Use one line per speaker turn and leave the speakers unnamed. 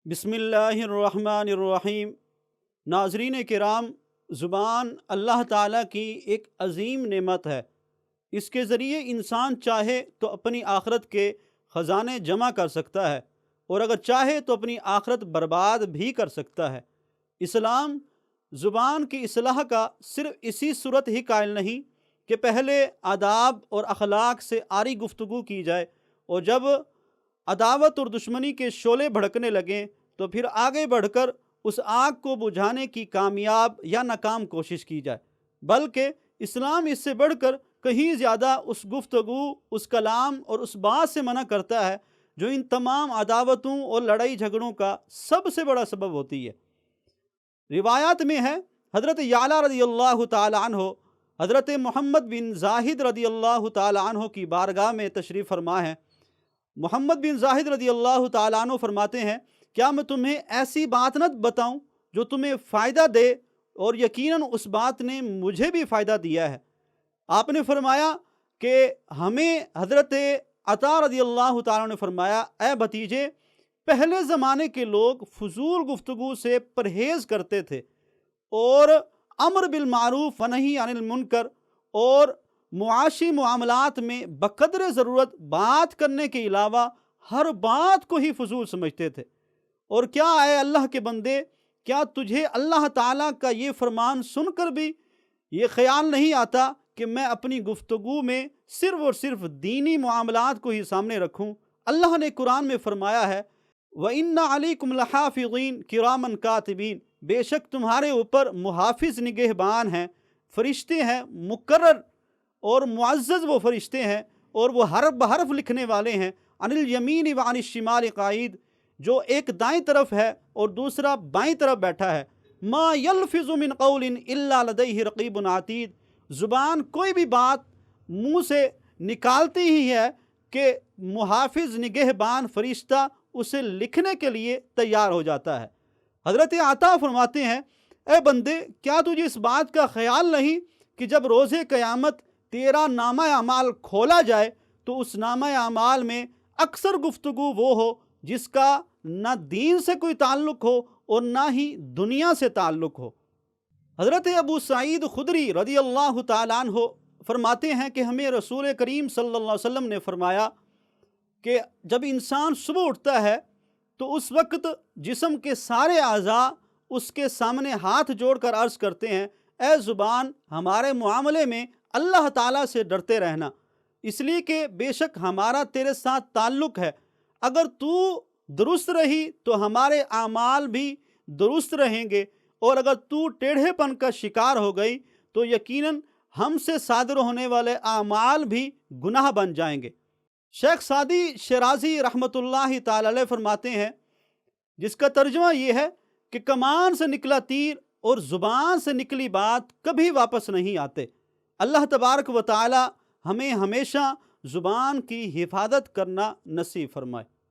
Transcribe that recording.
بسم اللہ الرحمن الرحیم۔ ناظرین کرام، زبان اللہ تعالیٰ کی ایک عظیم نعمت ہے۔ اس کے ذریعے انسان چاہے تو اپنی آخرت کے خزانے جمع کر سکتا ہے اور اگر چاہے تو اپنی آخرت برباد بھی کر سکتا ہے۔ اسلام زبان کی اصلاح کا صرف اسی صورت ہی قائل نہیں کہ پہلے آداب اور اخلاق سے عاری گفتگو کی جائے اور جب عداوت اور دشمنی کے شعلے بھڑکنے لگیں تو پھر آگے بڑھ کر اس آگ کو بجھانے کی کامیاب یا ناکام کوشش کی جائے، بلکہ اسلام اس سے بڑھ کر کہیں زیادہ اس گفتگو، اس کلام اور اس بات سے منع کرتا ہے جو ان تمام عداوتوں اور لڑائی جھگڑوں کا سب سے بڑا سبب ہوتی ہے۔ روایات میں ہے، حضرت یعلا رضی اللہ تعالی عنہ حضرت محمد بن زاہد رضی اللہ تعالی عنہ کی بارگاہ میں تشریف فرما ہے۔ محمد بن زاہد رضی اللہ تعالیٰ عنہ فرماتے ہیں، کیا میں تمہیں ایسی بات نہ بتاؤں جو تمہیں فائدہ دے، اور یقیناً اس بات نے مجھے بھی فائدہ دیا ہے۔ آپ نے فرمایا کہ ہمیں حضرت عطا رضی اللہ تعالیٰ نے فرمایا، اے بھتیجے، پہلے زمانے کے لوگ فضول گفتگو سے پرہیز کرتے تھے اور امر بالمعروف و نہی عن المنکر اور معاشی معاملات میں بقدر ضرورت بات کرنے کے علاوہ ہر بات کو ہی فضول سمجھتے تھے۔ اور کیا اے اللہ کے بندے، کیا تجھے اللہ تعالیٰ کا یہ فرمان سن کر بھی یہ خیال نہیں آتا کہ میں اپنی گفتگو میں صرف اور صرف دینی معاملات کو ہی سامنے رکھوں؟ اللہ نے قرآن میں فرمایا ہے، وَإِنَّ عَلَيْكُمْ لَحَافِظِينَ كِرَامًا كَاتِبِينَ، بے شک تمہارے اوپر محافظ نگہبان ہیں، فرشتے ہیں، مقرر اور معزز وہ فرشتے ہیں، اور وہ حرف بحرف لکھنے والے ہیں، عن الیمین وعن الشمال قعید، جو ایک دائیں طرف ہے اور دوسرا بائیں طرف بیٹھا ہے۔ ما یلفظ من قول الا لدیہ رقیب عتید، زبان کوئی بھی بات منہ سے نکالتی ہی ہے کہ محافظ نگہبان فرشتہ اسے لکھنے کے لیے تیار ہو جاتا ہے۔ حضرت عطا فرماتے ہیں، اے بندے، کیا تجھے اس بات کا خیال نہیں کہ جب روز قیامت تیرا نامہ اعمال کھولا جائے تو اس نامہ اعمال میں اکثر گفتگو وہ ہو جس کا نہ دین سے کوئی تعلق ہو اور نہ ہی دنیا سے تعلق ہو۔ حضرت ابو سعید خدری رضی اللہ تعالیٰ عنہ فرماتے ہیں کہ ہمیں رسول کریم صلی اللہ علیہ وسلم نے فرمایا کہ جب انسان صبح اٹھتا ہے تو اس وقت جسم کے سارے اعضاء اس کے سامنے ہاتھ جوڑ کر عرض کرتے ہیں، اے زبان، ہمارے معاملے میں اللہ تعالیٰ سے ڈرتے رہنا، اس لیے کہ بے شک ہمارا تیرے ساتھ تعلق ہے، اگر تو درست رہی تو ہمارے اعمال بھی درست رہیں گے، اور اگر تو ٹیڑھے پن کا شکار ہو گئی تو یقیناً ہم سے صادر ہونے والے اعمال بھی گناہ بن جائیں گے۔ شیخ سعدی شیرازی رحمۃ اللہ تعالی علیہ فرماتے ہیں، جس کا ترجمہ یہ ہے کہ کمان سے نکلا تیر اور زبان سے نکلی بات کبھی واپس نہیں آتے۔ اللہ تبارک و تعالی ہمیں ہمیشہ زبان کی حفاظت کرنا نصیب فرمائے۔